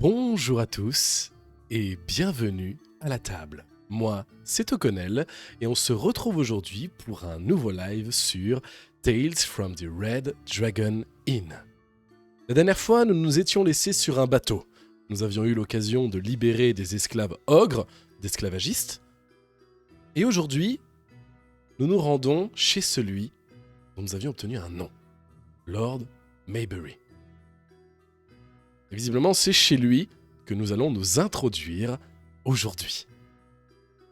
Bonjour à tous et bienvenue à la table. Moi, c'est Toconel et on se retrouve aujourd'hui pour un nouveau live sur Tales from the Red Dragon Inn. La dernière fois, nous nous étions laissés sur un bateau. Nous avions eu l'occasion de libérer des esclaves ogres, d'esclavagistes. Et aujourd'hui, nous nous rendons chez celui dont nous avions obtenu un nom, Lord Maybury. Et visiblement, c'est chez lui que nous allons nous introduire aujourd'hui.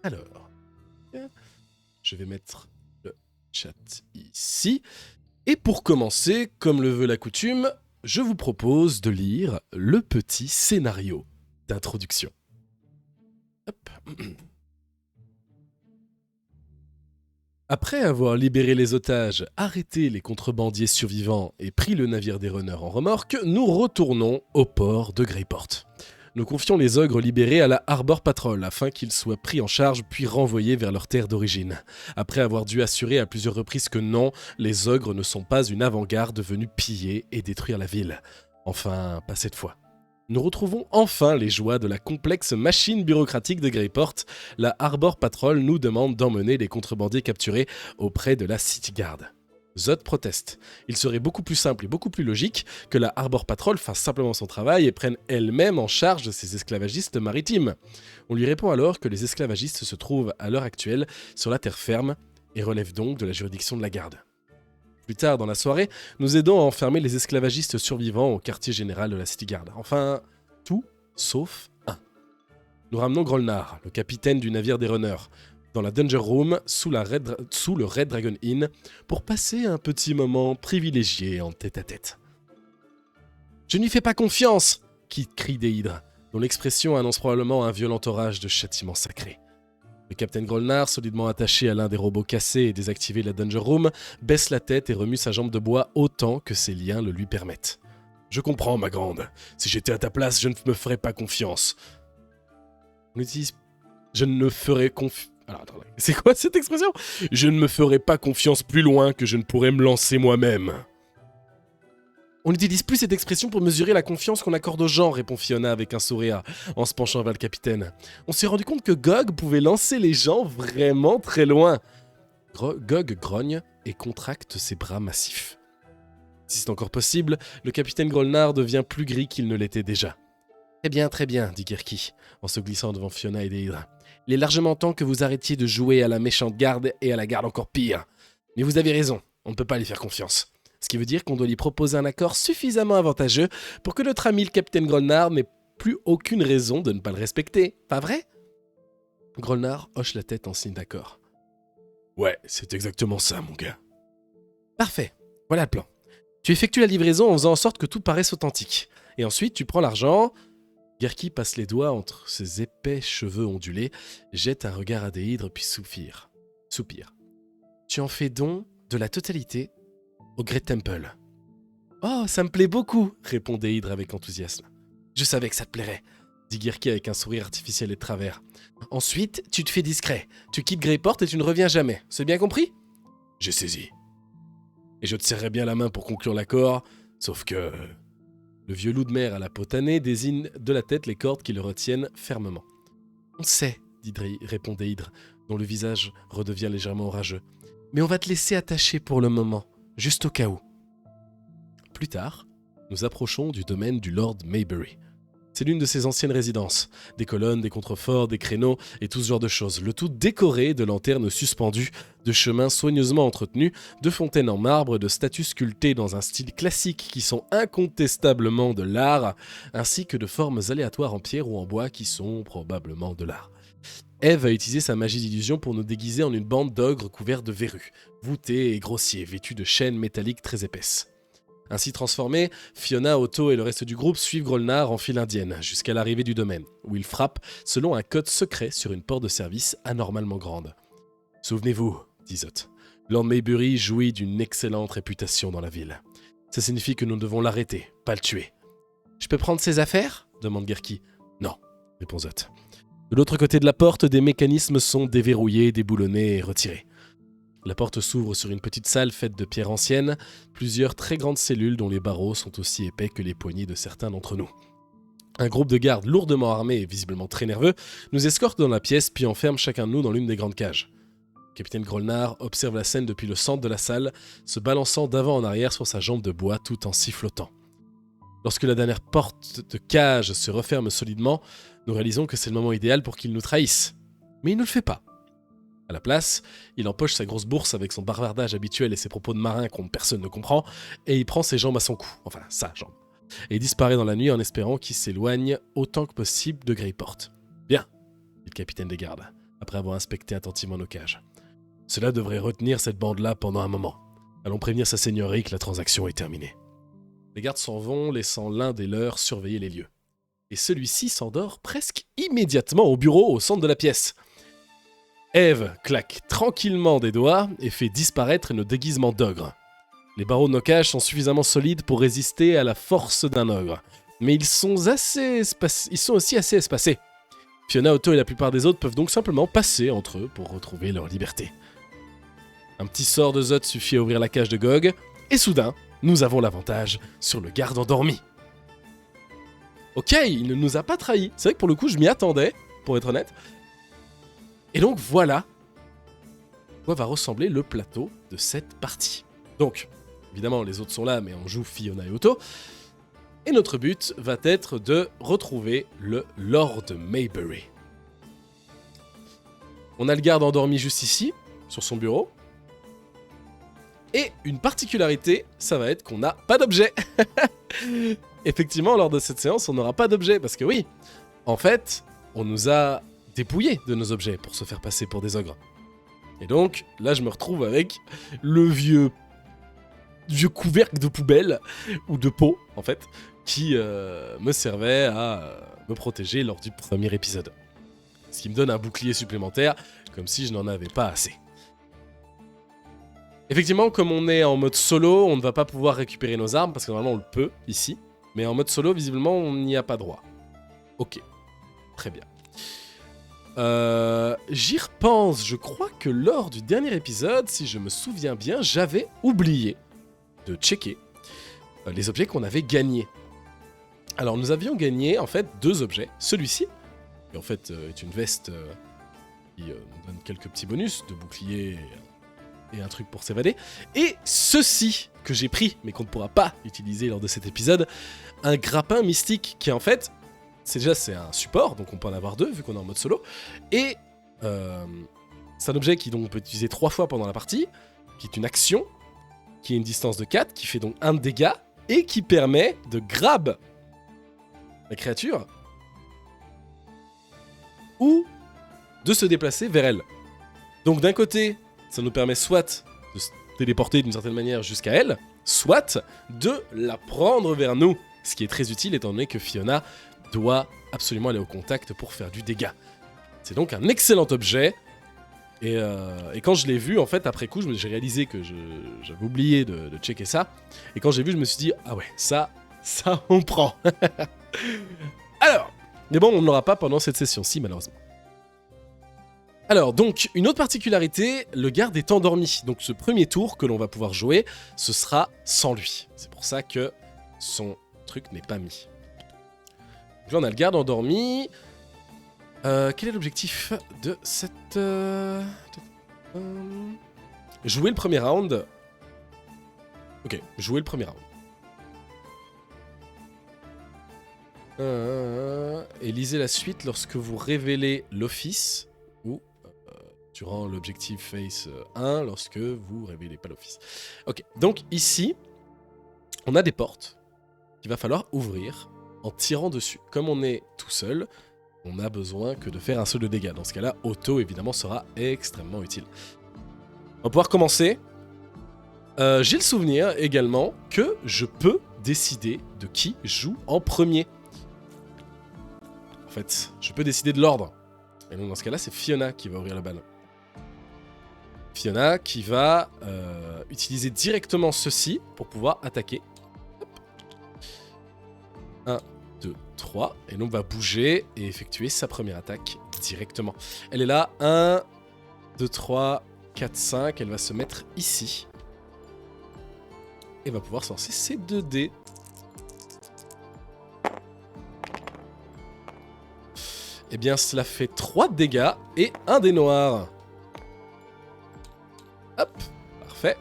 Alors, je vais mettre le chat ici. Et pour commencer, comme le veut la coutume, je vous propose de lire le petit scénario d'introduction. Hop. Après avoir libéré les otages, arrêté les contrebandiers survivants et pris le navire des runners en remorque, nous retournons au port de Greyport. Nous confions les ogres libérés à la Harbor Patrol afin qu'ils soient pris en charge puis renvoyés vers leur terre d'origine. Après avoir dû assurer à plusieurs reprises que non, les ogres ne sont pas une avant-garde venue piller et détruire la ville. Enfin, pas cette fois. Nous retrouvons enfin les joies de la complexe machine bureaucratique de Greyport. La Harbor Patrol nous demande d'emmener les contrebandiers capturés auprès de la City Guard. Zod proteste. Il serait beaucoup plus simple et beaucoup plus logique que la Harbor Patrol fasse simplement son travail et prenne elle-même en charge ces esclavagistes maritimes. On lui répond alors que les esclavagistes se trouvent à l'heure actuelle sur la terre ferme et relèvent donc de la juridiction de la garde. Plus tard dans la soirée, nous aidons à enfermer les esclavagistes survivants au quartier général de la City Guard. Enfin, tout sauf un. Nous ramenons Grolnar, le capitaine du navire des runners, dans la Danger Room sous le Red Dragon Inn pour passer un petit moment privilégié en tête-à-tête. « Je n'y fais pas confiance !» crie Déhydre, dont l'expression annonce probablement un violent orage de châtiment sacré. Le capitaine Grolnar, solidement attaché à l'un des robots cassés et désactivé de la Danger Room, baisse la tête et remue sa jambe de bois autant que ses liens le lui permettent. « Je comprends, ma grande. Si j'étais à ta place, je ne me ferais pas confiance. » On utilise « je ne me ferais confiance ». Alors, attendez, c'est quoi cette expression ? « Je ne me ferais pas confiance plus loin que je ne pourrais me lancer moi-même. » On n'utilise plus cette expression pour mesurer la confiance qu'on accorde aux gens, répond Fiona avec un sourire, en se penchant vers le capitaine. On s'est rendu compte que Gog pouvait lancer les gens vraiment très loin. Gog grogne et contracte ses bras massifs. Si c'est encore possible, le capitaine Grolnar devient plus gris qu'il ne l'était déjà. Très bien, dit Kirky, en se glissant devant Fiona et Déhydre. Il est largement temps que vous arrêtiez de jouer à la méchante garde et à la garde encore pire. Mais vous avez raison, on ne peut pas lui faire confiance. Ce qui veut dire qu'on doit lui proposer un accord suffisamment avantageux pour que notre ami le capitaine Grolnar n'ait plus aucune raison de ne pas le respecter, pas vrai ? Grolnar hoche la tête en signe d'accord. Ouais, c'est exactement ça, mon gars. Parfait, voilà le plan. Tu effectues la livraison en faisant en sorte que tout paraisse authentique. Et ensuite, tu prends l'argent... Gerky passe les doigts entre ses épais cheveux ondulés, jette un regard à Déhydre puis soupire. Tu en fais don de la totalité au Great Temple. Oh, ça me plaît beaucoup, répond Déhydre avec enthousiasme. Je savais que ça te plairait, dit Gerky avec un sourire artificiel et de travers. Ensuite, tu te fais discret. Tu quittes Greyport et tu ne reviens jamais. C'est bien compris ? J'ai saisi. Et je te serrerai bien la main pour conclure l'accord, sauf que... Le vieux loup de mer à la peau tannée désigne de la tête les cordes qui le retiennent fermement. On sait, répond Déhydre, dont le visage redevient légèrement orageux. Mais on va te laisser attacher pour le moment, juste au cas où. Plus tard, nous approchons du domaine du Lord Maybury. C'est l'une de ses anciennes résidences. Des colonnes, des contreforts, des créneaux et tout ce genre de choses. Le tout décoré de lanternes suspendues, de chemins soigneusement entretenus, de fontaines en marbre, de statues sculptées dans un style classique qui sont incontestablement de l'art, ainsi que de formes aléatoires en pierre ou en bois qui sont probablement de l'art. Eve a utilisé sa magie d'illusion pour nous déguiser en une bande d'ogres couverts de verrues, voûtés et grossiers, vêtus de chaînes métalliques très épaisses. Ainsi transformés, Fiona, Otto et le reste du groupe suivent Grolnar en file indienne jusqu'à l'arrivée du domaine, où ils frappent selon un code secret sur une porte de service anormalement grande. « Souvenez-vous, dit Zod, Lord Maybury jouit d'une excellente réputation dans la ville. Ça signifie que nous devons l'arrêter, pas le tuer. »« Je peux prendre ses affaires ?» demande Gerky. « Non, répond Zod. De l'autre côté de la porte, des mécanismes sont déverrouillés, déboulonnés et retirés. La porte s'ouvre sur une petite salle faite de pierres anciennes, plusieurs très grandes cellules dont les barreaux sont aussi épais que les poignets de certains d'entre nous. Un groupe de gardes lourdement armés et visiblement très nerveux nous escorte dans la pièce puis enferme chacun de nous dans l'une des grandes cages. Le capitaine Grolnar observe la scène depuis le centre de la salle, se balançant d'avant en arrière sur sa jambe de bois tout en sifflotant. Lorsque la dernière porte de cage se referme solidement, nous réalisons que c'est le moment idéal pour qu'il nous trahisse. Mais il ne le fait pas. À la place, il empoche sa grosse bourse avec son bavardage habituel et ses propos de marin qu'on personne ne comprend, et il prend ses jambes à son cou, enfin sa jambe, et disparaît dans la nuit en espérant qu'il s'éloigne autant que possible de Greyport. Bien, dit le capitaine des gardes, après avoir inspecté attentivement nos cages. Cela devrait retenir cette bande-là pendant un moment. Allons prévenir sa seigneurie que la transaction est terminée. Les gardes s'en vont, laissant l'un des leurs surveiller les lieux. Et celui-ci s'endort presque immédiatement au bureau au centre de la pièce. Eve claque tranquillement des doigts et fait disparaître nos déguisements d'ogre. Les barreaux de nos cages sont suffisamment solides pour résister à la force d'un ogre, mais ils sont aussi assez espacés. Fiona, Otto et la plupart des autres peuvent donc simplement passer entre eux pour retrouver leur liberté. Un petit sort de Zod suffit à ouvrir la cage de Gog, et soudain, nous avons l'avantage sur le garde endormi. Ok, il ne nous a pas trahis. C'est vrai que pour le coup, je m'y attendais, pour être honnête. Et donc voilà à quoi va ressembler le plateau de cette partie. Donc, évidemment, les autres sont là, mais on joue Fiona et Otto. Et notre but va être de retrouver le Lord Maybury. On a le garde endormi juste ici, sur son bureau. Et une particularité, ça va être qu'on n'a pas d'objet. Effectivement, lors de cette séance, on n'aura pas d'objet, parce que oui, en fait, on nous a dépouillés de nos objets pour se faire passer pour des ogres. Et donc, là, je me retrouve avec le vieux couvercle de poubelle, ou de pot, en fait, qui me servait à me protéger lors du premier épisode. Ce qui me donne un bouclier supplémentaire, comme si je n'en avais pas assez. Effectivement, comme on est en mode solo, on ne va pas pouvoir récupérer nos armes, parce que normalement on le peut, ici. Mais en mode solo, visiblement, on n'y a pas droit. Ok, très bien. J'y repense, je crois que lors du dernier épisode, si je me souviens bien, j'avais oublié de checker les objets qu'on avait gagnés. Alors nous avions gagné en fait 2 objets. Celui-ci, qui en fait est une veste qui nous donne quelques petits bonus de bouclier et un truc pour s'évader. Et ceci que j'ai pris, mais qu'on ne pourra pas utiliser lors de cet épisode, un grappin mystique qui en fait... c'est un support, donc on peut en avoir 2 vu qu'on est en mode solo. Et c'est un objet qui donc, on peut utiliser 3 fois pendant la partie, qui est une action, qui a une distance de 4, qui fait donc 1 de dégâts, et qui permet de grab la créature, ou de se déplacer vers elle. Donc d'un côté, ça nous permet soit de se téléporter d'une certaine manière jusqu'à elle, soit de la prendre vers nous, ce qui est très utile étant donné que Fiona doit absolument aller au contact pour faire du dégât. C'est donc un excellent objet. Et quand je l'ai vu, en fait, après coup, j'ai réalisé que j'avais oublié de checker ça. Et quand j'ai vu, je me suis dit, ah ouais, ça on prend. Alors, mais bon, on ne l'aura pas pendant cette session-ci, malheureusement. Alors, donc, une autre particularité, le garde est endormi. Donc, ce premier tour que l'on va pouvoir jouer, ce sera sans lui. C'est pour ça que son truc n'est pas mis. Donc là, on a le garde endormi. Quel est l'objectif de cette... Jouer le premier round. Ok, jouer le premier round. Et lisez la suite lorsque vous révélez l'office ou durant l'objectif phase 1 lorsque vous révélez pas l'office. Ok, donc ici, on a des portes qu'il va falloir ouvrir en tirant dessus. Comme on est tout seul, on n'a besoin que de faire un seul de dégâts. Dans ce cas-là, Otto, évidemment, sera extrêmement utile. On va pouvoir commencer. J'ai le souvenir également que je peux décider de qui joue en premier. En fait, je peux décider de l'ordre. Et donc dans ce cas-là, c'est Fiona qui va ouvrir le bal. Fiona qui va utiliser directement ceci pour pouvoir attaquer. 1, 2, 3. Et donc va bouger et effectuer sa première attaque directement. Elle est là. 1, 2, 3, 4, 5. Elle va se mettre ici. Et va pouvoir sortir ses 2 dés. Eh bien, cela fait 3 de dégâts et 1 des noirs. Hop, parfait.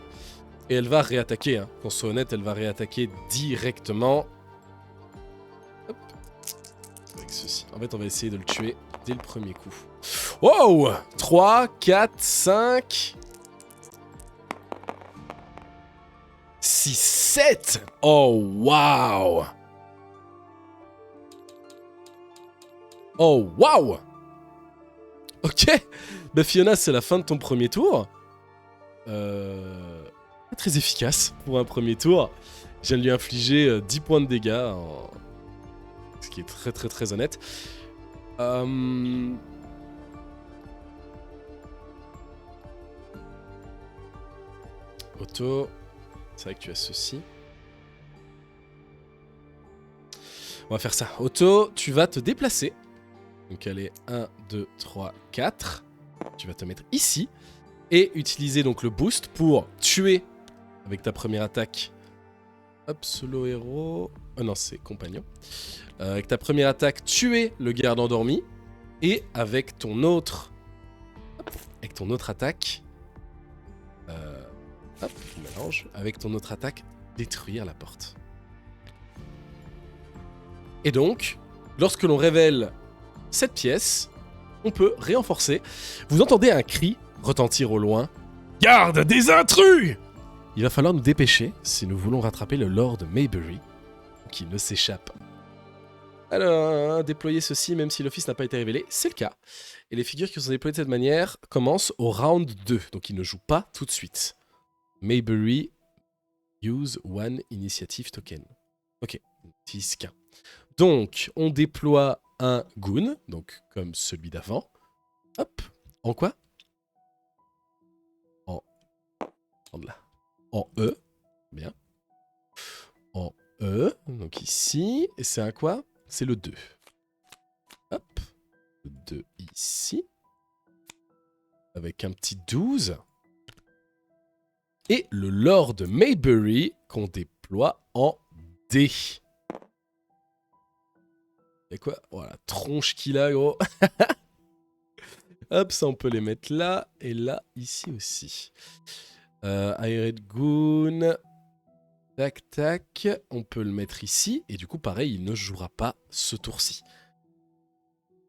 Et elle va réattaquer, hein. Qu'on soit honnête, elle va réattaquer directement. Hop. Avec ceci. En fait, on va essayer de le tuer dès le premier coup. Wow! 3, 4, 5... 6, 7! Oh, waouh! Oh, waouh! Ok! Bah Fiona, c'est la fin de ton premier tour. Très efficace pour un premier tour. Je viens de lui infliger 10 points de dégâts, ce qui est très très très honnête. Otto, c'est vrai que tu as ceci. On va faire ça. Otto, tu vas te déplacer. Donc allez, 1, 2, 3, 4. Tu vas te mettre ici. Et utiliser donc le boost pour tuer avec ta première attaque. Hop, solo héros. Oh non, c'est compagnon. Avec ta première attaque, tuer le garde endormi. Et avec ton autre... Hop, avec ton autre attaque... hop, je mélange. Avec ton autre attaque, détruire la porte. Et donc, lorsque l'on révèle cette pièce, on peut réenforcer. Vous entendez un cri retentir au loin. Garde des intrus! Il va falloir nous dépêcher si nous voulons rattraper le Lord Maybury, qui ne s'échappe. Alors, déployer ceci même si l'office n'a pas été révélé, c'est le cas. Et les figures qui sont déployées de cette manière commencent au round 2, donc ils ne jouent pas tout de suite. Maybury, use one initiative token. Ok, utilise qu'un. Donc, on déploie un goon, donc comme celui d'avant. Hop, en quoi? En E, bien. En E, donc ici. Et c'est un quoi? C'est le 2. Hop, le 2 ici. Avec un petit 12. Et le Lord Maybury qu'on déploie en D. Et quoi? Voilà, tronche qu'il a, gros. Hop, ça on peut les mettre là. Et là, ici aussi. Hired Goon. Tac, tac. On peut le mettre ici. Et du coup, pareil, il ne jouera pas ce tour-ci.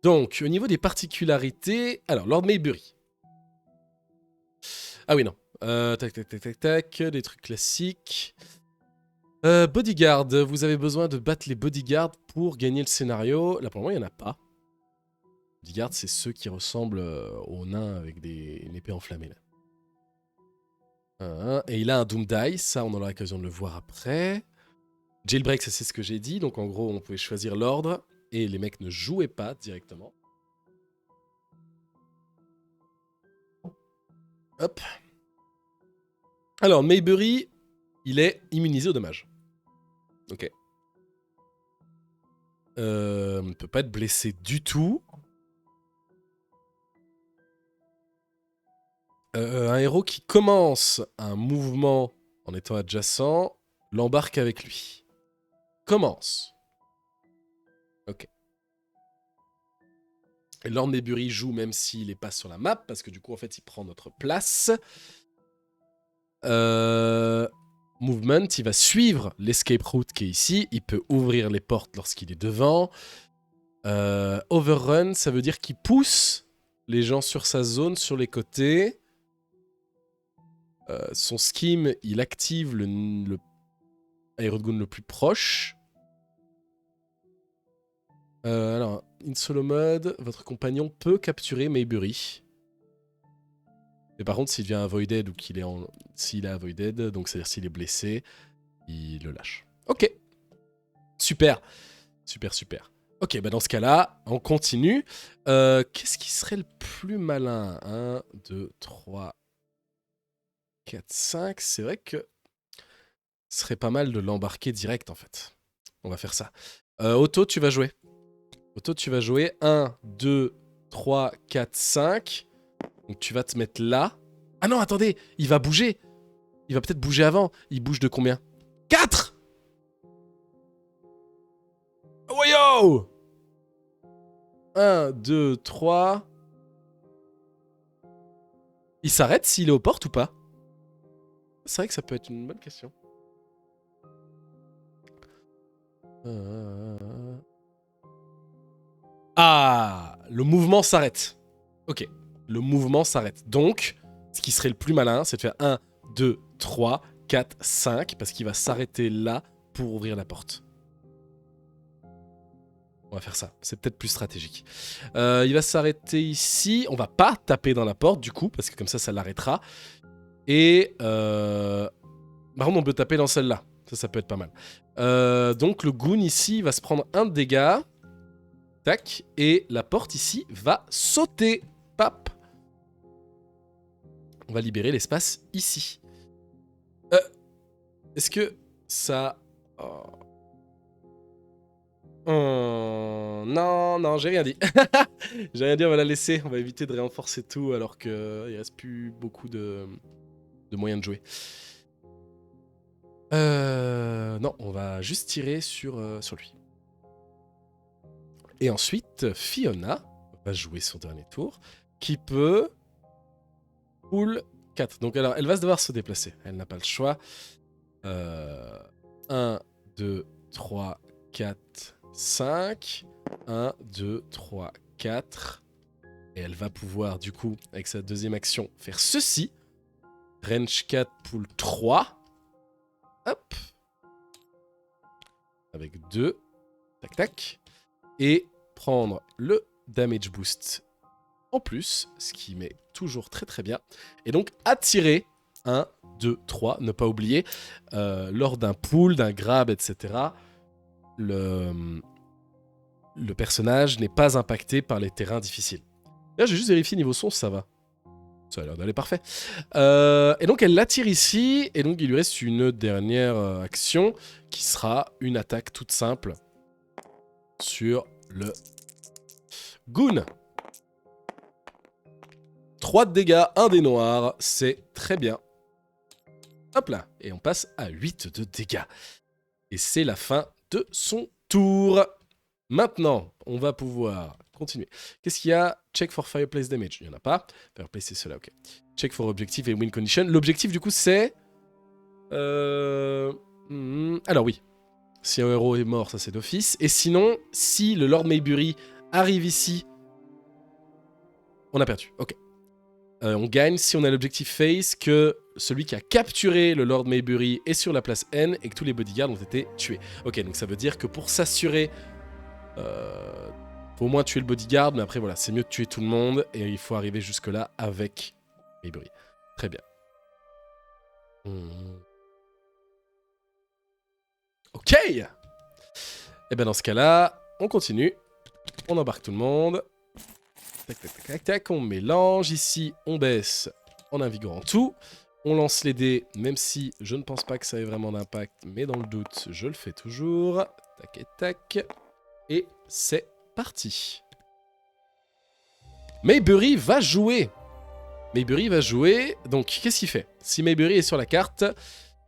Donc, au niveau des particularités... Alors, Lord Maybury. Ah oui, non. Tac, tac, tac, tac, tac. Des trucs classiques. Bodyguard. Vous avez besoin de battre les bodyguards pour gagner le scénario. Là, pour le moment, il n'y en a pas. Bodyguard, c'est ceux qui ressemblent aux nains avec une épée enflammée, là. Et il a un Doom Die, ça on aura l'occasion de le voir après. Jailbreak, ça c'est ce que j'ai dit, donc en gros on pouvait choisir l'ordre et les mecs ne jouaient pas directement. Hop. Alors Maybury, il est immunisé aux dommages. Ok. Ne peut pas être blessé du tout. Un héros qui commence un mouvement en étant adjacent l'embarque avec lui. Commence. Ok. Et Lord Maybury joue même s'il n'est pas sur la map, parce que du coup, en fait, il prend notre place. Movement, il va suivre l'escape route qui est ici. Il peut ouvrir les portes lorsqu'il est devant. Overrun, ça veut dire qu'il pousse les gens sur sa zone, sur les côtés. Son scheme, il active le Aerogun le plus proche. Alors, in solo mode, votre compagnon peut capturer Maybury. Mais par contre, s'il devient avoided ou qu'il est s'il est avoided, donc c'est-à-dire s'il est blessé, il le lâche. Ok. Super. Super, super. Ok, bah dans ce cas-là, on continue. Qu'est-ce qui serait le plus malin? 1, 2, 3, 4, 5. C'est vrai que ce serait pas mal de l'embarquer direct, en fait. On va faire ça. Otto, tu vas jouer. Otto, tu vas jouer 1, 2, 3, 4, 5. Donc tu vas te mettre là. Ah non, attendez, il va bouger. Il va peut-être bouger avant. Il bouge de combien? 4! Oh yo! 1, 2, 3. Il s'arrête s'il est aux portes ou pas? C'est vrai que ça peut être une bonne question. Ah, le mouvement s'arrête. Ok, le mouvement s'arrête. Donc, ce qui serait le plus malin, c'est de faire 1, 2, 3, 4, 5, parce qu'il va s'arrêter là pour ouvrir la porte. On va faire ça, c'est peut-être plus stratégique. Il va s'arrêter ici. On va pas taper dans la porte du coup, parce que comme ça l'arrêtera. Et par contre, on peut taper dans celle-là. Ça peut être pas mal. Donc le goon ici va se prendre un de dégâts. Tac. Et la porte ici va sauter. Pap. On va libérer l'espace ici. Est-ce que ça... non, j'ai rien dit. J'ai rien dit, on va la laisser. On va éviter de renforcer tout alors qu'il reste plus beaucoup de moyens de jouer. Non, on va juste tirer sur lui. Et ensuite, Fiona va jouer son dernier tour, qui peut pull 4. Donc alors, elle va devoir se déplacer. Elle n'a pas le choix. 1, 2, 3, 4, 5. 1, 2, 3, 4. Et elle va pouvoir, du coup, avec sa deuxième action, faire ceci. Range 4, pull 3. Hop. Avec 2. Tac, tac. Et prendre le damage boost en plus, ce qui met toujours très très bien. Et donc attirer 1, 2, 3, ne pas oublier, lors d'un pull, d'un grab, etc., le personnage n'est pas impacté par les terrains difficiles. Là, j'ai juste vérifié niveau son, ça va. Ça a l'air d'aller parfait. Et donc, elle l'attire ici, et donc il lui reste une dernière action, qui sera une attaque toute simple sur le goon. 3 de dégâts, 1 des noirs, c'est très bien. Hop là, et on passe à 8 de dégâts. Et c'est la fin de son tour. Maintenant, on va pouvoir continuer. Qu'est-ce qu'il y a? Check for fireplace damage. Il n'y en a pas. Fireplace, c'est cela, ok. Check for objective et win condition. L'objectif, du coup, c'est... Alors oui. Si un héros est mort, ça c'est d'office. Et sinon, si le Lord Maybury arrive ici, on a perdu. Ok. On gagne si on a l'objectif face que celui qui a capturé le Lord Maybury est sur la place N et que tous les bodyguards ont été tués. Ok, donc ça veut dire que pour s'assurer... faut au moins tuer le bodyguard, mais après voilà, c'est mieux de tuer tout le monde et il faut arriver jusque-là avec Maybury. Très bien. Ok. Et ben dans ce cas-là, on continue. On embarque tout le monde. Tac, tac, tac, tac, tac. On mélange. Ici, on baisse en invigorant tout. On lance les dés, même si je ne pense pas que ça ait vraiment d'impact, mais dans le doute, je le fais toujours. Tac et tac. Et c'est parti. Maybury va jouer. Maybury va jouer. Donc, qu'est-ce qu'il fait? Si Maybury est sur la carte,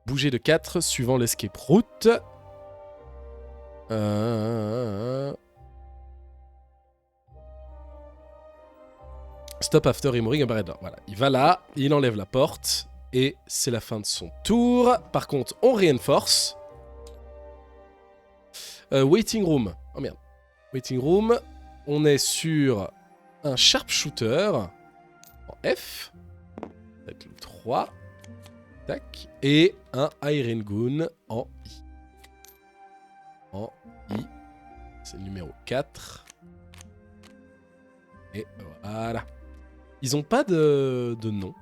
bouger de 4 suivant l'escape route. Stop after removing a barrier door. Voilà, il va là, il enlève la porte, et c'est la fin de son tour. Par contre, on reinforce. Waiting room. Oh merde. Waiting room. On est sur un sharpshooter en F. Avec le 3. Tac. Et un Iron Goon en I. En I. C'est le numéro 4. Et voilà. Ils ont pas de nom.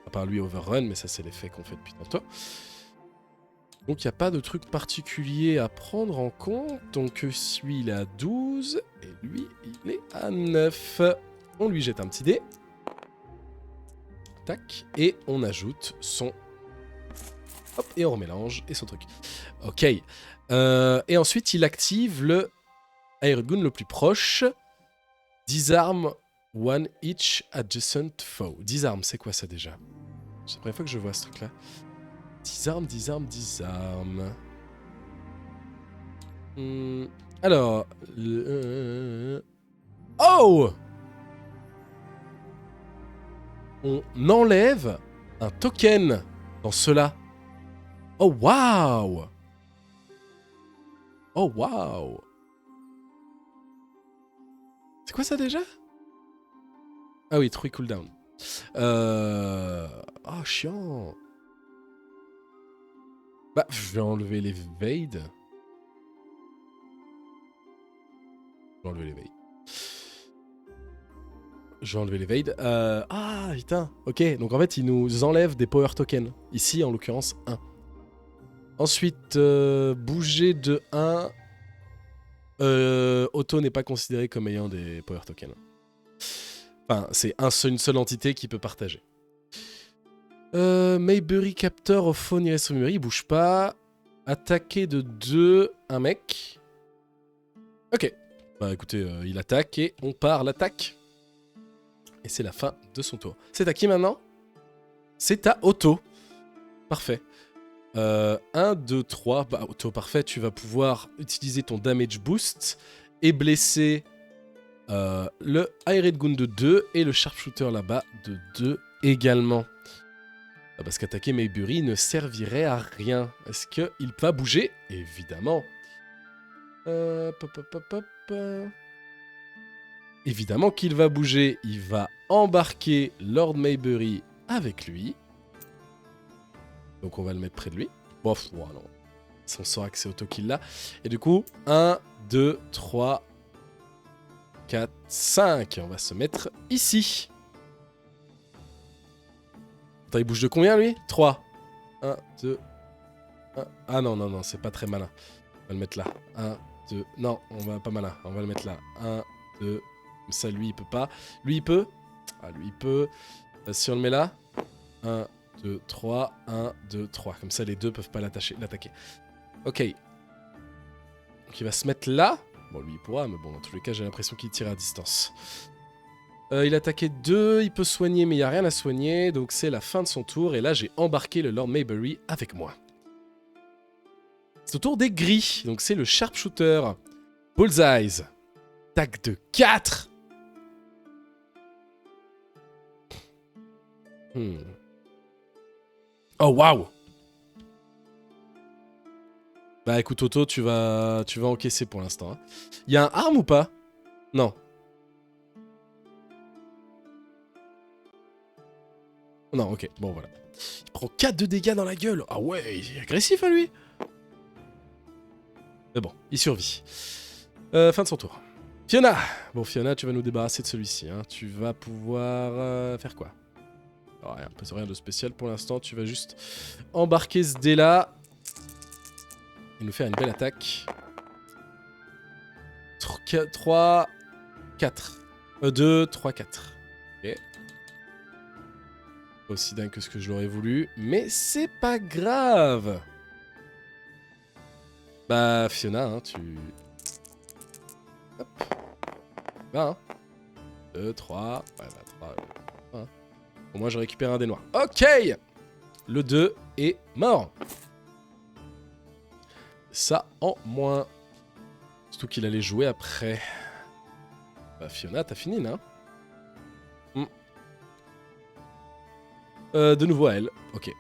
À part lui Overrun, mais ça c'est l'effet qu'on fait depuis tantôt. Donc il n'y a pas de truc particulier à prendre en compte. Donc celui il est à 12 et lui il est à 9. On lui jette un petit dé. Tac. Et on ajoute son... Hop, et on remélange et son truc. Ok. Et ensuite il active le Iron Goon le plus proche. Disarm one each adjacent foe. Disarm, c'est quoi ça déjà? C'est la première fois que je vois ce truc-là. Disarm. Alors... Oh! On enlève un token dans cela. Oh, waouh! Oh, waouh! C'est quoi ça déjà? Ah oui, 3 cooldown. Oh, chiant. Bah, je vais enlever les Vade. Je vais enlever les Vade. Je vais enlever les Vade. Ah, putain. Ok, donc en fait, il nous enlève des power tokens. Ici, en l'occurrence, 1. Ensuite, bouger de 1. Auto n'est pas considéré comme ayant des power tokens. Enfin, c'est une seule entité qui peut partager. Maybury Captor of Phone il bouge pas. Attaquer de 2, un mec. Ok. Bah écoutez, il attaque et on part l'attaque. Et c'est la fin de son tour. C'est à qui maintenant? C'est à Otto. Parfait. 1, 2, 3. Bah Otto, parfait. Tu vas pouvoir utiliser ton damage boost et blesser le Hired Gun de 2 et le Sharpshooter là-bas de 2 également. Parce qu'attaquer Maybury ne servirait à rien. Est-ce qu'il va bouger? Évidemment. Évidemment qu'il va bouger. Il va embarquer Lord Maybury avec lui. Donc on va le mettre près de lui. Bof, oh non. On saura que c'est Otto qui l'a. Et du coup, 1, 2, 3, 4, 5. On va se mettre ici. Attends, il bouge de combien lui? 3. 1, 2, 1. Ah non, non, non, c'est pas très malin. On va le mettre là. 1, 2. Non, on va pas malin. On va le mettre là. 1, 2. Comme ça, lui, il peut pas. Lui, il peut. Ah, lui, il peut. Si on le met là. 1, 2, 3. 1, 2, 3. Comme ça, les deux peuvent pas l'attaquer. Ok. Donc, il va se mettre là. Bon, lui, il pourra, mais bon, dans tous les cas, j'ai l'impression qu'il tire à distance. Il a attaqué 2, il peut soigner, mais il n'y a rien à soigner. Donc, c'est la fin de son tour. Et là, j'ai embarqué le Lord Maybury avec moi. C'est au tour des gris. Donc, c'est le Sharpshooter. Bullseyes. Attaque de 4. Oh, waouh! Bah, écoute, Otto, tu vas encaisser pour l'instant. Hein. Y a un arme ou pas? Non. Non, ok. Bon, voilà. Il prend 4 de dégâts dans la gueule. Ah ouais, il est agressif, à lui. Mais bon, il survit. Fin de son tour. Fiona. Bon, Fiona, tu vas nous débarrasser de celui-ci. Hein. Tu vas pouvoir faire quoi? Oh, rien de spécial pour l'instant. Tu vas juste embarquer ce dé-là. Et nous faire une belle attaque. 3, 4. 2, 3, 4. Ok. Pas aussi dingue que ce que je l'aurais voulu. Mais c'est pas grave. Bah, Fiona, hein, tu... Hop. Là, hein. 2, 3. Ouais, bah, 3. Hein. Bon, moi, je récupère un dé noir. Ok. Le 2 est mort. Ça en moins. Surtout qu'il allait jouer après. Bah, Fiona, t'as fini, là. De nouveau à elle. Ok.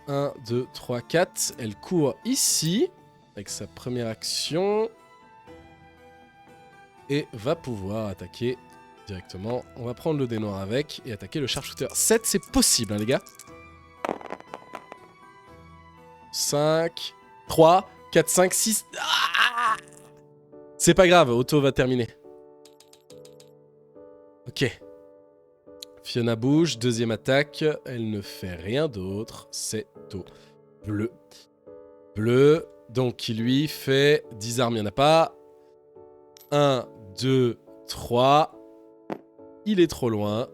1, 2, 3, 4. Elle court ici. Avec sa première action. Et va pouvoir attaquer directement. On va prendre le dé noir avec. Et attaquer le Sharpshooter. 7, c'est possible, hein, les gars. 5, 3, 4, 5, 6. Ah, c'est pas grave, Otto va terminer. Ok. Fiona bouge, deuxième attaque. Elle ne fait rien d'autre. C'est au bleu. Bleu. Donc, qui lui fait 10 armes, il n'y en a pas. 1, 2, 3. Il est trop loin.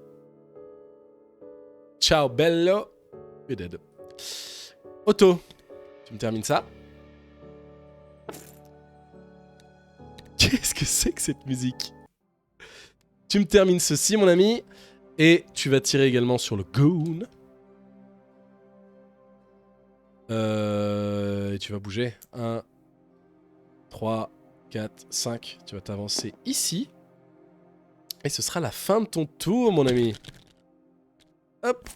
Ciao, bello. Il est dead. Otto, tu me termines ça. Qu'est-ce que c'est que cette musique? Tu me termines ceci, mon ami. Et tu vas tirer également sur le goon. Et tu vas bouger. 1, 3, 4, 5. Tu vas t'avancer ici. Et ce sera la fin de ton tour, mon ami. Hop.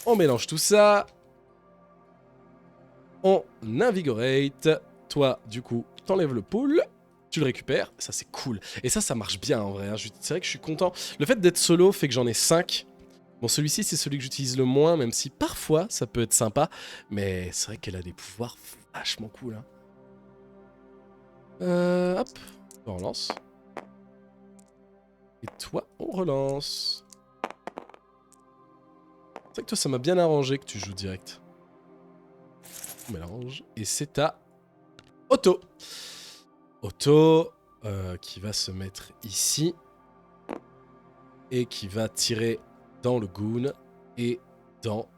On mélange tout ça. On invigorate. Toi, du coup, t'enlèves le pool. Tu le récupères. Ça, c'est cool. Et ça marche bien, en vrai. Hein. C'est vrai que je suis content. Le fait d'être solo fait que j'en ai 5. Bon, celui-ci, c'est celui que j'utilise le moins, même si parfois, ça peut être sympa. Mais c'est vrai qu'elle a des pouvoirs vachement cool. Hein. Hop. On relance. Et toi, on relance. C'est vrai que toi, ça m'a bien arrangé que tu joues direct. On mélange. Et c'est à Otto. Otto, qui va se mettre ici. Et qui va tirer dans le goon. Et dans...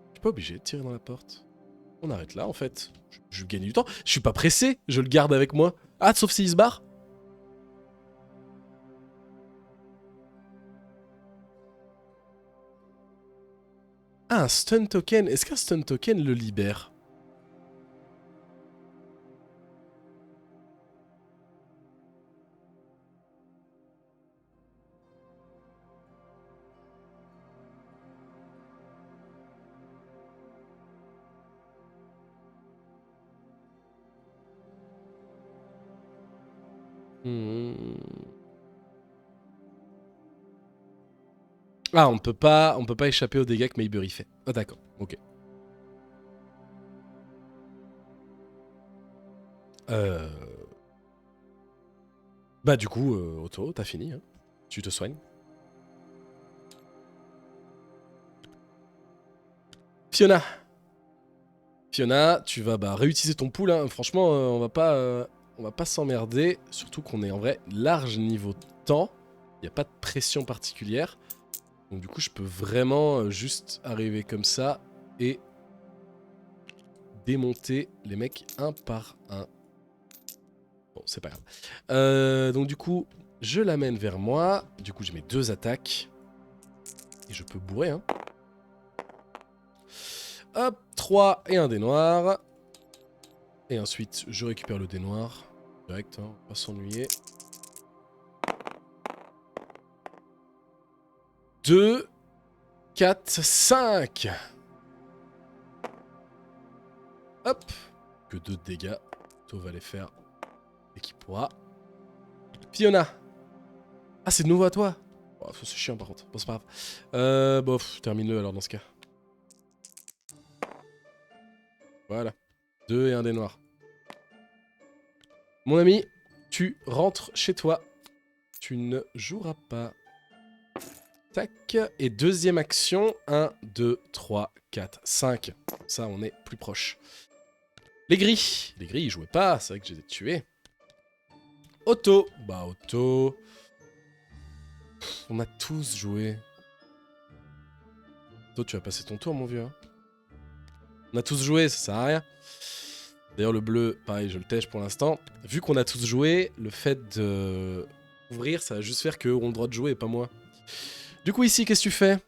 Je suis pas obligé de tirer dans la porte. On arrête là, en fait. Je gagne du temps. Je suis pas pressé. Je le garde avec moi. Ah, sauf s'il se barre. Ah, un stun token. Est-ce qu'un stun token le libère? Ah, on peut pas échapper aux dégâts que Maybury fait. Ah, d'accord, ok. Bah du coup, Otto, t'as fini. Hein. Tu te soignes. Fiona. Fiona, tu vas réutiliser ton pool. Hein. Franchement, on va pas s'emmerder. Surtout qu'on est en vrai large niveau temps. Il n'y a pas de pression particulière. Donc du coup, je peux vraiment juste arriver comme ça et démonter les mecs un par un. Bon, c'est pas grave. Donc du coup, je l'amène vers moi. Du coup, j'ai mes 2 attaques. Et je peux bourrer, hein. Hop, 3 et un dé noir. Et ensuite, je récupère le dé noir. Direct, hein, on va pas s'ennuyer. 2, 4, 5. Hop. Que 2 de dégâts. Toi va les faire. Et qui pourra. Fiona. Ah, c'est de nouveau à toi. Oh, c'est chiant par contre. Bon, c'est pas grave. Bof, termine-le alors dans ce cas. Voilà. 2 et un dé noir. Mon ami, tu rentres chez toi. Tu ne joueras pas. Tac. Et deuxième action. 1, 2, 3, 4, 5. Ça, on est plus proche. Les gris. Les gris, ils jouaient pas. C'est vrai que je les ai tués. Otto. Bah, Otto. On a tous joué. Otto, tu vas passer ton tour, mon vieux. Hein. On a tous joué, ça sert à rien. D'ailleurs, le bleu, pareil, je le tèche pour l'instant. Vu qu'on a tous joué, le fait de ouvrir, ça va juste faire qu'eux ont le droit de jouer et pas moi. Du coup, ici, qu'est-ce que tu fais?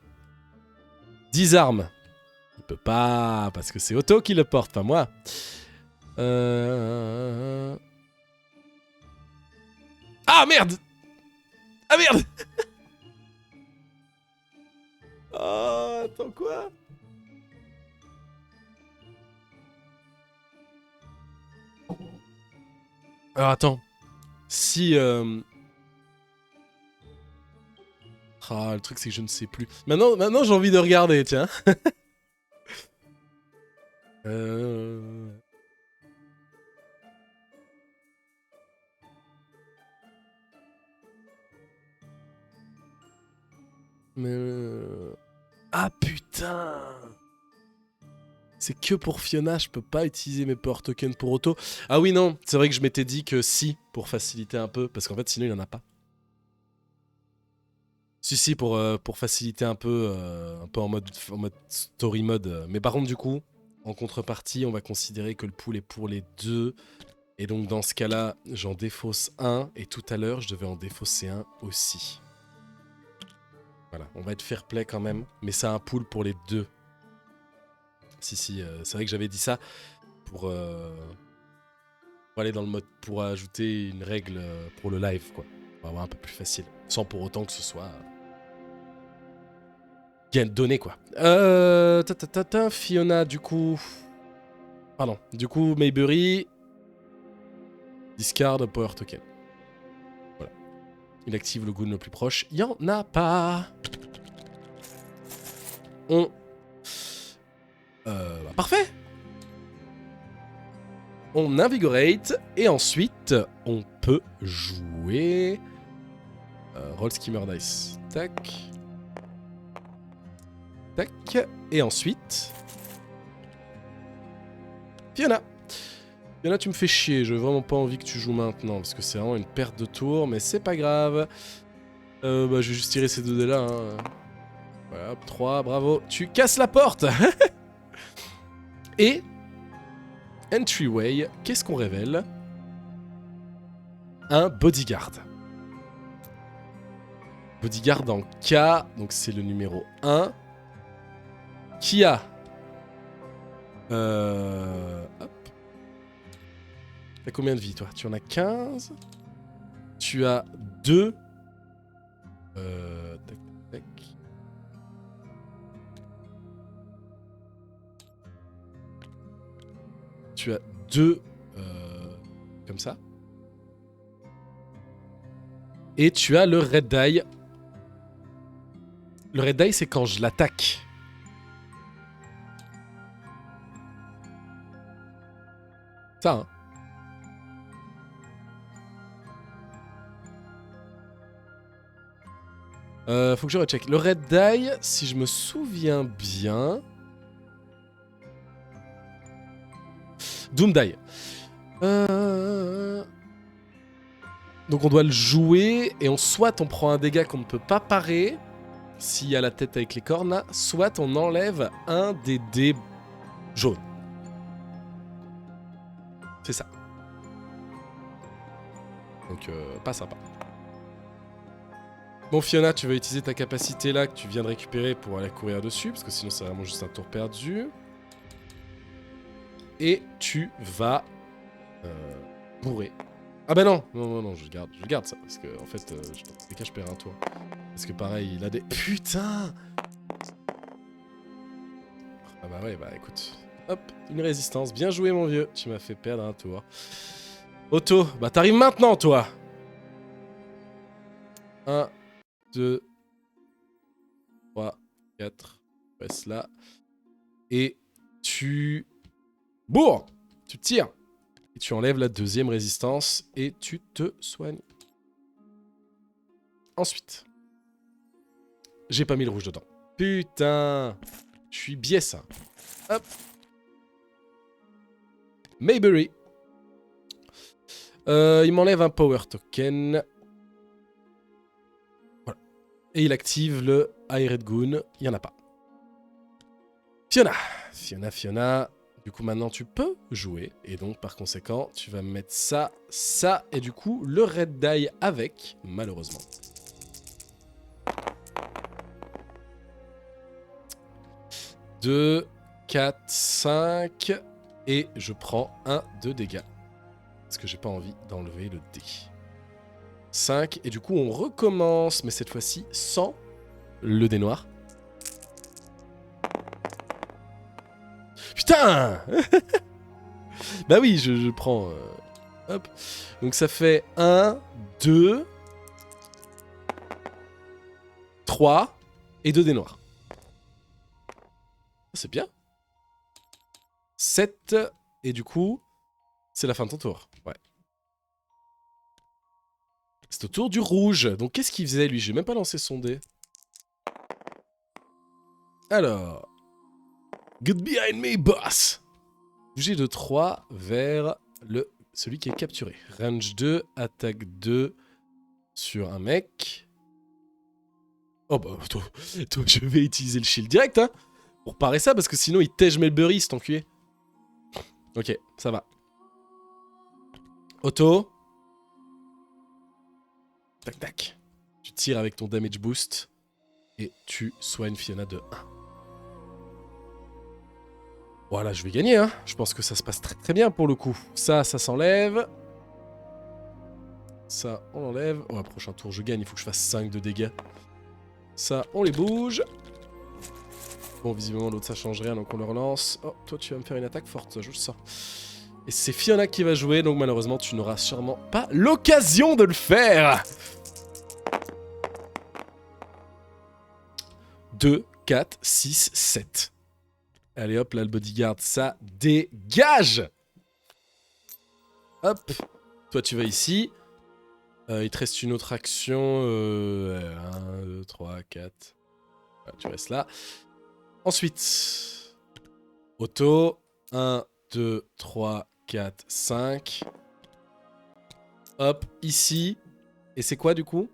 10 armes. Il peut pas, parce que c'est Otto qui le porte, pas moi. Ah, merde! Ah, merde! Oh, attends, quoi? Alors, attends. Si... Ah, le truc, c'est que je ne sais plus. Maintenant j'ai envie de regarder, tiens. Ah, putain! C'est que pour Fiona, je peux pas utiliser mes power tokens pour Otto. Ah oui, non, c'est vrai que je m'étais dit que si, pour faciliter un peu, parce qu'en fait, sinon, il en a pas. Si, pour faciliter un peu en mode story mode. Mais par contre, du coup, en contrepartie, on va considérer que le pool est pour les deux. Et donc, dans ce cas-là, j'en défausse un. Et tout à l'heure, je devais en défausser un aussi. Voilà, on va être fair play quand même. Mais ça a un pool pour les deux. Si, c'est vrai que j'avais dit ça pour aller dans le mode, pour ajouter une règle pour le live, quoi. Pour avoir un peu plus facile. Sans pour autant que ce soit donné, quoi. Fiona, du coup... Pardon. Du coup, Maybury... Discard Power Token. Voilà. Il active le goon le plus proche. Il y en a pas. On... parfait. On invigorate. Et ensuite, on peut jouer... Roll Skimmer Dice. Tac. Tac. Et ensuite... Fiona. Fiona, tu me fais chier. J'ai vraiment pas envie que tu joues maintenant. Parce que c'est vraiment une perte de tour. Mais c'est pas grave. Je vais juste tirer ces 2 dés là. Hein. Voilà, hop, 3, bravo. Tu casses la porte. Et... Entryway, qu'est-ce qu'on révèle? Un bodyguard. Bodyguard en K, donc c'est le numéro 1. Qui a... Hop. T'as combien de vie, toi? Tu en as 15. Tu as 2. Tac, tac, tac. Tu as 2 comme ça. Et tu as le red die. Le red die, c'est quand je l'attaque. Ça, hein. Faut que je recheck. Le red die, si je me souviens bien... Doom die. Donc on doit le jouer et soit on prend un dégât qu'on ne peut pas parer s'il y a la tête avec les cornes, soit on enlève un des dés jaunes. C'est ça. Donc pas sympa. Bon Fiona, tu vas utiliser ta capacité là que tu viens de récupérer pour aller courir dessus, parce que sinon c'est vraiment juste un tour perdu. Et tu vas bourrer. Ah bah non, non, je garde ça, parce que en fait, je perds un tour. Parce que pareil, il a des... Putain! Ah bah ouais, bah écoute. Hop, une résistance. Bien joué mon vieux, tu m'as fait perdre un tour. Otto, bah t'arrives maintenant toi! 1, 2, 3, 4, reste là. Et tu... Bourre! Tu tires. Et tu enlèves la deuxième résistance et tu te soignes. Ensuite. J'ai pas mis le rouge dedans. Putain! Je suis biais ça. Hop. Maybury. Il m'enlève un power token. Voilà. Et il active le Hired Goon. Il n'y en a pas. Fiona. Fiona. Du coup, maintenant, tu peux jouer. Et donc, par conséquent, tu vas me mettre ça, ça. Et du coup, le red die avec, malheureusement. Deux, 4, 5. Et je prends 1 de dégâts. Parce que j'ai pas envie d'enlever le dé. 5. Et du coup, on recommence. Mais cette fois-ci, sans le dé noir. Putain! Bah oui, je prends... hop. Donc ça fait 1, 2, 3 et 2 dés noirs. C'est bien. 7. Et du coup, c'est la fin de ton tour. Ouais. C'est au tour du rouge. Donc qu'est-ce qu'il faisait lui? J'ai même pas lancé son dé. Alors... Get behind me, boss! Bouger de 3 vers celui qui est capturé. Range 2, attaque 2 sur un mec. Oh bah, toi, je vais utiliser le shield direct, hein, pour parer ça, parce que sinon il tège Maybury, cet enculé. Ok, ça va. Auto. Tac, tac. Tu tires avec ton damage boost. Et tu soignes Fiona de 1. Voilà, je vais gagner, hein. Je pense que ça se passe très très bien pour le coup. Ça s'enlève. Ça, on enlève. Oh, prochain tour, je gagne. Il faut que je fasse 5 de dégâts. Ça, on les bouge. Bon, visiblement, l'autre, ça change rien, donc on le relance. Oh, toi, tu vas me faire une attaque forte, je le sens. Et c'est Fiona qui va jouer, donc malheureusement, tu n'auras sûrement pas l'occasion de le faire. 2, 4, 6, 7. Allez hop, là le bodyguard, ça dégage. Hop, toi tu vas ici. Il te reste une autre action. 1, 2, 3, 4. Voilà, tu restes là. Ensuite, auto. 1, 2, 3, 4, 5. Hop, ici. Et c'est quoi du coup?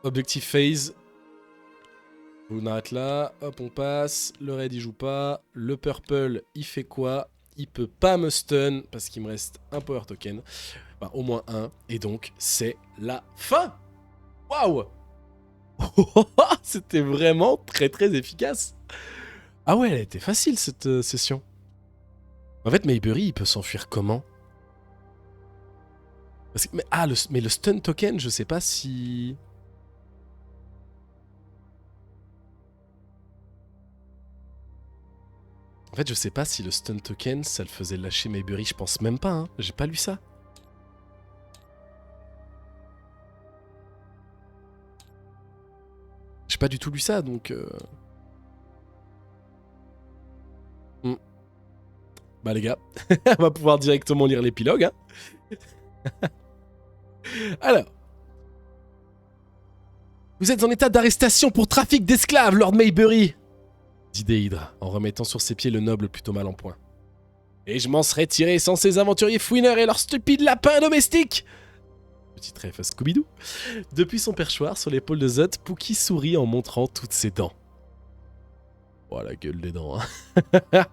Objectif phase. On arrête là, hop on passe, le red il joue pas, le purple il fait quoi? Il peut pas me stun parce qu'il me reste un power token, enfin au moins un, et donc c'est la fin. Waouh. C'était vraiment très très efficace. Ah ouais, elle était facile cette session. En fait Maybury il peut s'enfuir comment? Parce que, mais le stun token je sais pas si... En fait, je sais pas si le stun token, ça le faisait lâcher Maybury, je pense même pas, hein. J'ai pas lu ça. J'ai pas du tout lu ça, donc... Bah les gars, on va pouvoir directement lire l'épilogue, hein. Alors... Vous êtes en état d'arrestation pour trafic d'esclaves, Lord Maybury, dit Déhydre, en remettant sur ses pieds le noble plutôt mal en point. Et je m'en serais tiré sans ces aventuriers fouineurs et leurs stupides lapins domestiques. Petit rêve à Scooby-Doo. Depuis son perchoir sur l'épaule de Zot, Pookie sourit en montrant toutes ses dents. Oh la gueule des dents, hein.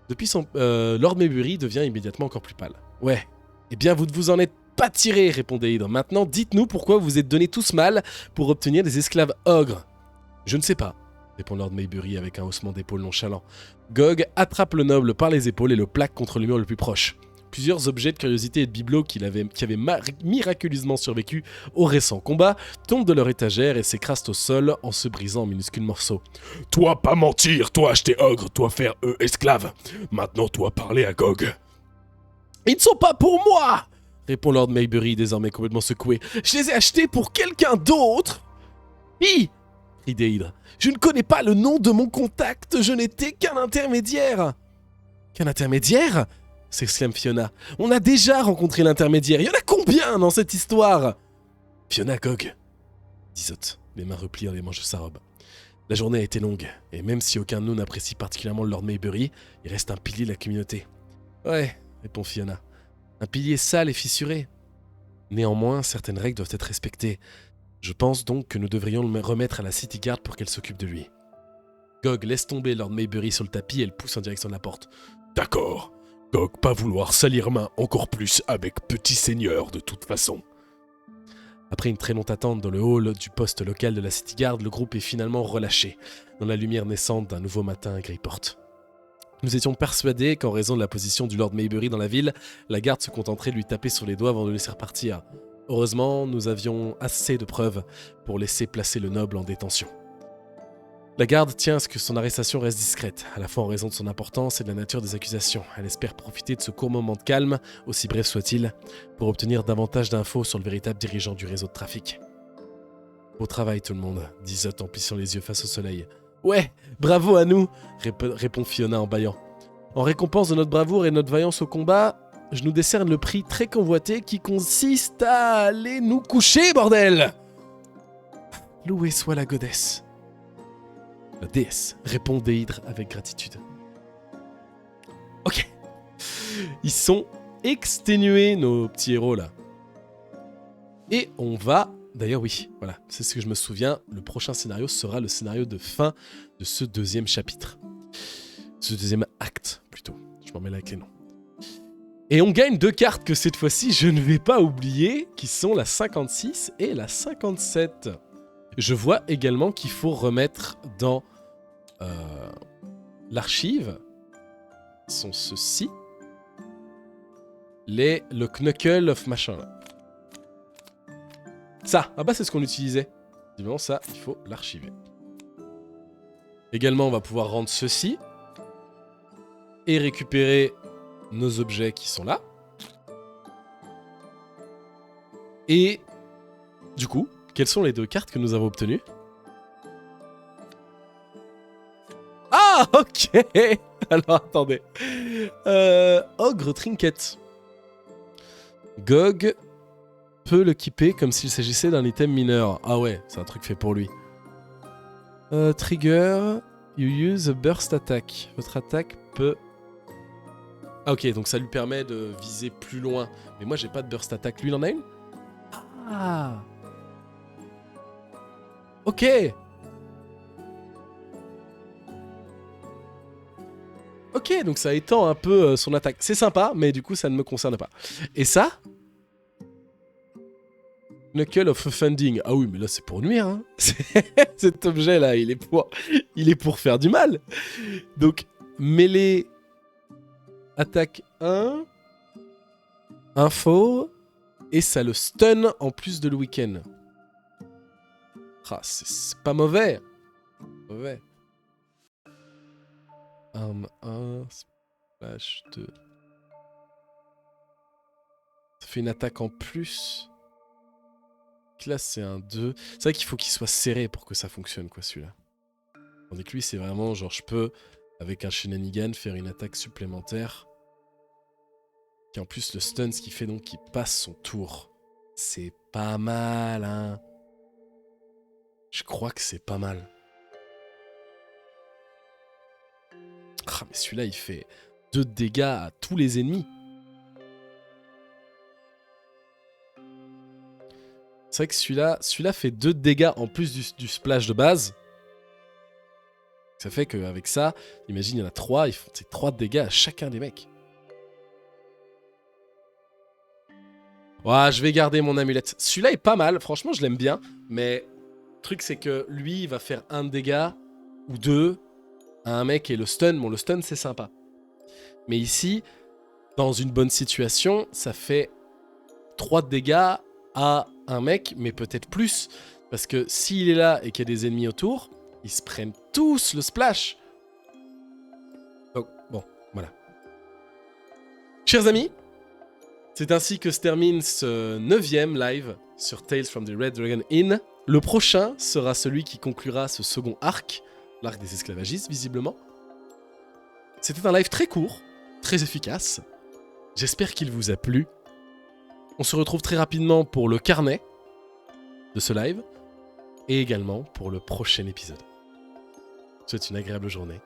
Depuis son... Lord Maybury devient immédiatement encore plus pâle. Ouais, eh bien vous ne vous en êtes pas tiré, répondait Hydre. Maintenant, dites-nous pourquoi vous êtes donné tous mal pour obtenir des esclaves ogres. Je ne sais pas, répond Lord Maybury avec un haussement d'épaule nonchalant. Gog attrape le noble par les épaules et le plaque contre le mur le plus proche. Plusieurs objets de curiosité et de bibelots qui avaient miraculeusement survécu au récent combat tombent de leur étagère et s'écrasent au sol en se brisant en minuscules morceaux. « Toi pas mentir, toi acheter ogre, toi faire eux esclaves. Maintenant toi parler à Gog. »« Ils ne sont pas pour moi !» répond Lord Maybury, désormais complètement secoué. « Je les ai achetés pour quelqu'un d'autre !»« Hi !» crie Déhydre. « Je ne connais pas le nom de mon contact, je n'étais qu'un intermédiaire !»« Qu'un intermédiaire ?» s'exclame Fiona. « On a déjà rencontré l'intermédiaire, il y en a combien dans cette histoire ?» Fiona Gog, dit Zot, les mains repliées dans les manches de sa robe. La journée a été longue, et même si aucun de nous n'apprécie particulièrement le Lord Maybury, il reste un pilier de la communauté. Ouais, répond Fiona. Un pilier sale et fissuré. Néanmoins, certaines règles doivent être respectées. Je pense donc que nous devrions le remettre à la City Guard pour qu'elle s'occupe de lui. Gog laisse tomber Lord Maybury sur le tapis et elle pousse en direction de la porte. D'accord. Gog pas vouloir salir main encore plus avec Petit Seigneur de toute façon. Après une très longue attente dans le hall du poste local de la City Guard, le groupe est finalement relâché, dans la lumière naissante d'un nouveau matin à Greyport. Nous étions persuadés qu'en raison de la position du Lord Maybury dans la ville, la garde se contenterait de lui taper sur les doigts avant de le laisser repartir. Heureusement, nous avions assez de preuves pour laisser placer le noble en détention. La garde tient à ce que son arrestation reste discrète, à la fois en raison de son importance et de la nature des accusations. Elle espère profiter de ce court moment de calme, aussi bref soit-il, pour obtenir davantage d'infos sur le véritable dirigeant du réseau de trafic. Beau travail tout le monde, dit Zot en plissant les yeux face au soleil. Ouais, bravo à nous, répond Fiona en bâillant. En récompense de notre bravoure et de notre vaillance au combat, je nous décerne le prix très convoité qui consiste à aller nous coucher, bordel! Louée soit la godesse. La déesse, répond Déhydre avec gratitude. Ok. Ils sont exténués, nos petits héros, là. Et on va... D'ailleurs, oui, voilà, c'est ce que je me souviens. Le prochain scénario sera le scénario de fin de ce deuxième chapitre. Ce deuxième acte, plutôt. Je m'en mêle avec les noms. Et on gagne 2 cartes que cette fois-ci, je ne vais pas oublier, qui sont la 56 et la 57. Je vois également qu'il faut remettre dans l'archive, sont ceux-ci, le knuckle of machin là. Ça, ah bah c'est ce qu'on utilisait. Évidemment ça, il faut l'archiver. Également on va pouvoir rendre ceci et récupérer nos objets qui sont là. Et du coup, quelles sont les 2 cartes que nous avons obtenues? Ah, ok. Alors, attendez. Ogre Trinket. Gog peut le kipper comme s'il s'agissait d'un item mineur. Ah ouais, c'est un truc fait pour lui. Trigger, you use a burst attack. Votre attaque peut... Ah ok, donc ça lui permet de viser plus loin. Mais moi, j'ai pas de burst attack. Lui, il en a une? Ah. Ok. Ok, donc ça étend un peu son attaque. C'est sympa, mais du coup, ça ne me concerne pas. Et ça? Knuckle of Offending. Ah oui, mais là, c'est pour nuire. Hein. Cet objet-là, il est pour faire du mal. Donc, mêlée, attaque 1, info, et ça le stun en plus de le week-end. Ah, c'est pas mauvais. Mauvais. Arme 1, splash 2. Ça fait une attaque en plus. Là, c'est un 2. C'est vrai qu'il faut qu'il soit serré pour que ça fonctionne, quoi, celui-là. Tandis que lui, c'est vraiment genre, je peux, avec un shenanigan, faire une attaque supplémentaire. Qui en plus, le stun, ce qui fait donc qu'il passe son tour. C'est pas mal, hein. Je crois que c'est pas mal. Ah, mais celui-là, il fait 2 dégâts à tous les ennemis. C'est vrai que celui-là fait 2 dégâts en plus du splash de base. Ça fait qu'avec ça, imagine, il y en a 3, ils font 3 dégâts à chacun des mecs. Ouais, je vais garder mon amulette. Celui-là est pas mal, franchement, je l'aime bien. Mais le truc, c'est que lui, il va faire 1 dégât ou 2 à un mec et le stun. Bon, le stun, c'est sympa. Mais ici, dans une bonne situation, ça fait 3 dégâts à un mec, mais peut-être plus. Parce que s'il est là et qu'il y a des ennemis autour, ils se prennent tous le splash. Donc, bon, voilà. Chers amis, c'est ainsi que se termine ce 9e live sur Tales from the Red Dragon Inn. Le prochain sera celui qui conclura ce second arc, l'arc des esclavagistes, visiblement. C'était un live très court, très efficace. J'espère qu'il vous a plu. On se retrouve très rapidement pour le carnet de ce live et également pour le prochain épisode. Je vous souhaite une agréable journée.